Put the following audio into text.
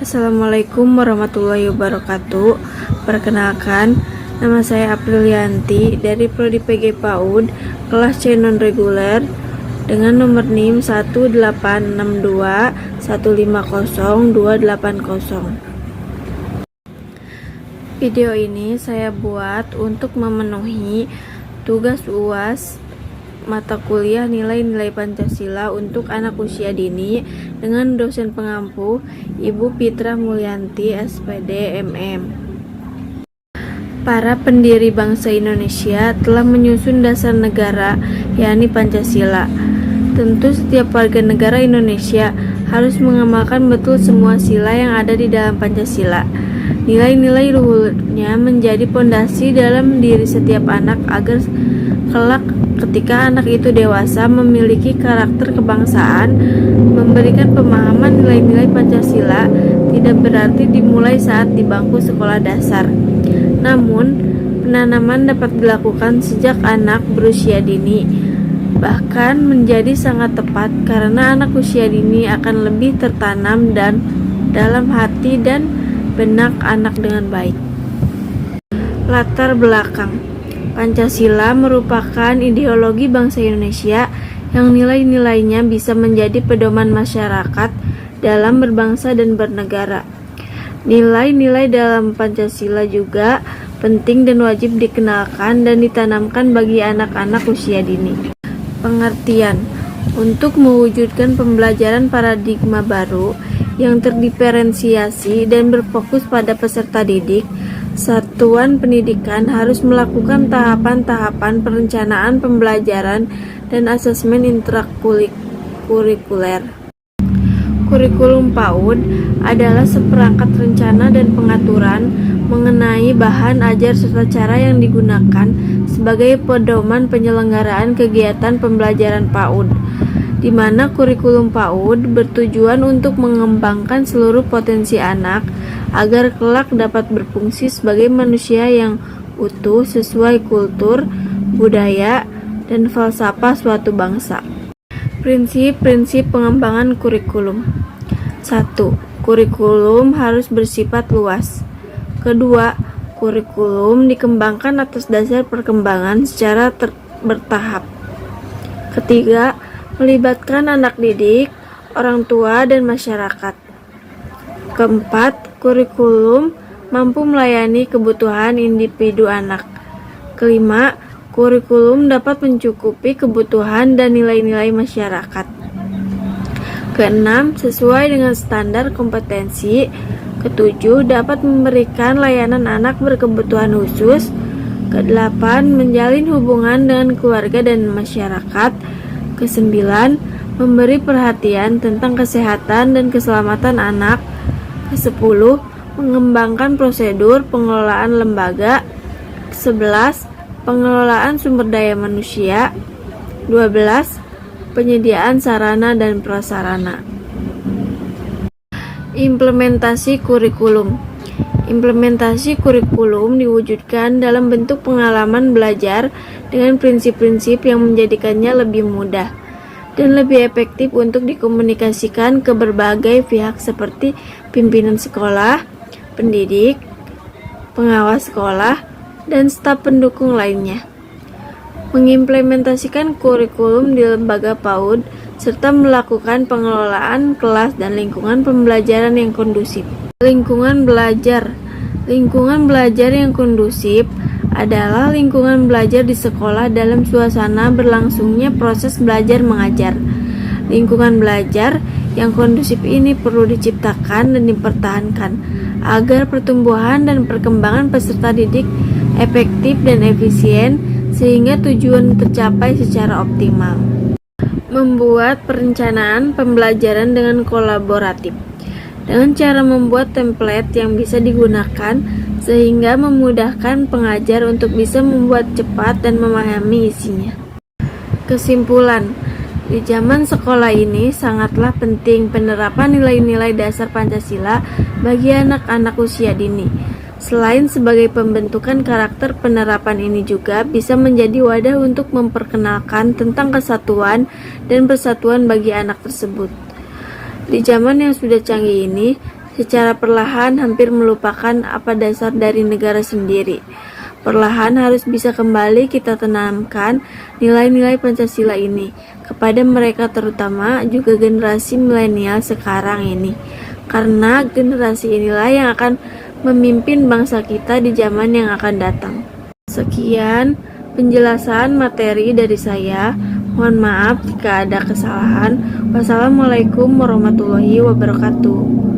Assalamualaikum warahmatullahi wabarakatuh. Perkenalkan, nama saya Aprilianti dari Prodi PG PAUD kelas C non reguler dengan nomor NIM 18621502800. Video ini saya buat untuk memenuhi tugas UAS mata kuliah nilai-nilai Pancasila untuk anak usia dini dengan dosen pengampu Ibu Fitra Mulyanti SPD MM. Para pendiri bangsa Indonesia telah menyusun dasar negara, yakni Pancasila. Tentu setiap warga negara Indonesia harus mengamalkan betul semua sila yang ada di dalam Pancasila. Nilai-nilai luhurnya menjadi pondasi dalam diri setiap anak agar kelak ketika anak itu dewasa memiliki karakter kebangsaan. Memberikan pemahaman nilai-nilai Pancasila tidak berarti dimulai saat di bangku sekolah dasar. Namun, penanaman dapat dilakukan sejak anak berusia dini. Bahkan menjadi sangat tepat karena anak usia dini akan lebih tertanam dan dalam hati dan benak anak dengan baik. Latar belakang Pancasila merupakan ideologi bangsa Indonesia yang nilai-nilainya bisa menjadi pedoman masyarakat dalam berbangsa dan bernegara. Nilai-nilai dalam Pancasila juga penting dan wajib dikenalkan dan ditanamkan bagi anak-anak usia dini. Pengertian: untuk mewujudkan pembelajaran paradigma baru yang terdiferensiasi dan berfokus pada peserta didik, satuan pendidikan harus melakukan tahapan-tahapan perencanaan pembelajaran dan asesmen intrakurikuler. Kurikulum PAUD adalah seperangkat rencana dan pengaturan mengenai bahan ajar serta cara yang digunakan sebagai pedoman penyelenggaraan kegiatan pembelajaran PAUD, di mana kurikulum PAUD bertujuan untuk mengembangkan seluruh potensi anak agar kelak dapat berfungsi sebagai manusia yang utuh sesuai kultur, budaya, dan falsafah suatu bangsa. Prinsip-prinsip pengembangan kurikulum. 1. Kurikulum harus bersifat luas. Kedua, kurikulum dikembangkan atas dasar perkembangan secara bertahap. Ketiga, melibatkan anak didik, orang tua, dan masyarakat. Keempat, kurikulum mampu melayani kebutuhan individu anak. Kelima, kurikulum dapat mencukupi kebutuhan dan nilai-nilai masyarakat. Keenam, sesuai dengan standar kompetensi. Ketujuh, dapat memberikan layanan anak berkebutuhan khusus. Kedelapan, menjalin hubungan dengan keluarga dan masyarakat. Kesembilan, memberi perhatian tentang kesehatan dan keselamatan anak. Kesepuluh, mengembangkan prosedur pengelolaan lembaga. 11, pengelolaan sumber daya manusia. 12, penyediaan sarana dan prasarana. Implementasi kurikulum. Implementasi kurikulum diwujudkan dalam bentuk pengalaman belajar dengan prinsip-prinsip yang menjadikannya lebih mudah dan lebih efektif untuk dikomunikasikan ke berbagai pihak seperti pimpinan sekolah, pendidik, pengawas sekolah, dan staf pendukung lainnya. Mengimplementasikan kurikulum di lembaga PAUD serta melakukan pengelolaan kelas dan lingkungan pembelajaran yang kondusif. Lingkungan belajar. Lingkungan belajar yang kondusif adalah lingkungan belajar di sekolah dalam suasana berlangsungnya proses belajar mengajar. Lingkungan belajar yang kondusif ini perlu diciptakan dan dipertahankan agar pertumbuhan dan perkembangan peserta didik efektif dan efisien sehingga tujuan tercapai secara optimal. Membuat perencanaan pembelajaran dengan kolaboratif. Dengan cara membuat template yang bisa digunakan sehingga memudahkan pengajar untuk bisa membuat cepat dan memahami isinya. Kesimpulan, di zaman sekolah ini sangatlah penting penerapan nilai-nilai dasar Pancasila bagi anak-anak usia dini. Selain sebagai pembentukan karakter, penerapan ini juga bisa menjadi wadah untuk memperkenalkan tentang kesatuan dan persatuan bagi anak tersebut. Di zaman yang sudah canggih ini, secara perlahan hampir melupakan apa dasar dari negara sendiri. Perlahan harus bisa kembali kita tanamkan nilai-nilai Pancasila ini kepada mereka, terutama juga generasi milenial sekarang ini. Karena generasi inilah yang akan memimpin bangsa kita di zaman yang akan datang. Sekian penjelasan materi dari saya. Mohon maaf jika ada kesalahan. Wassalamualaikum warahmatullahi wabarakatuh.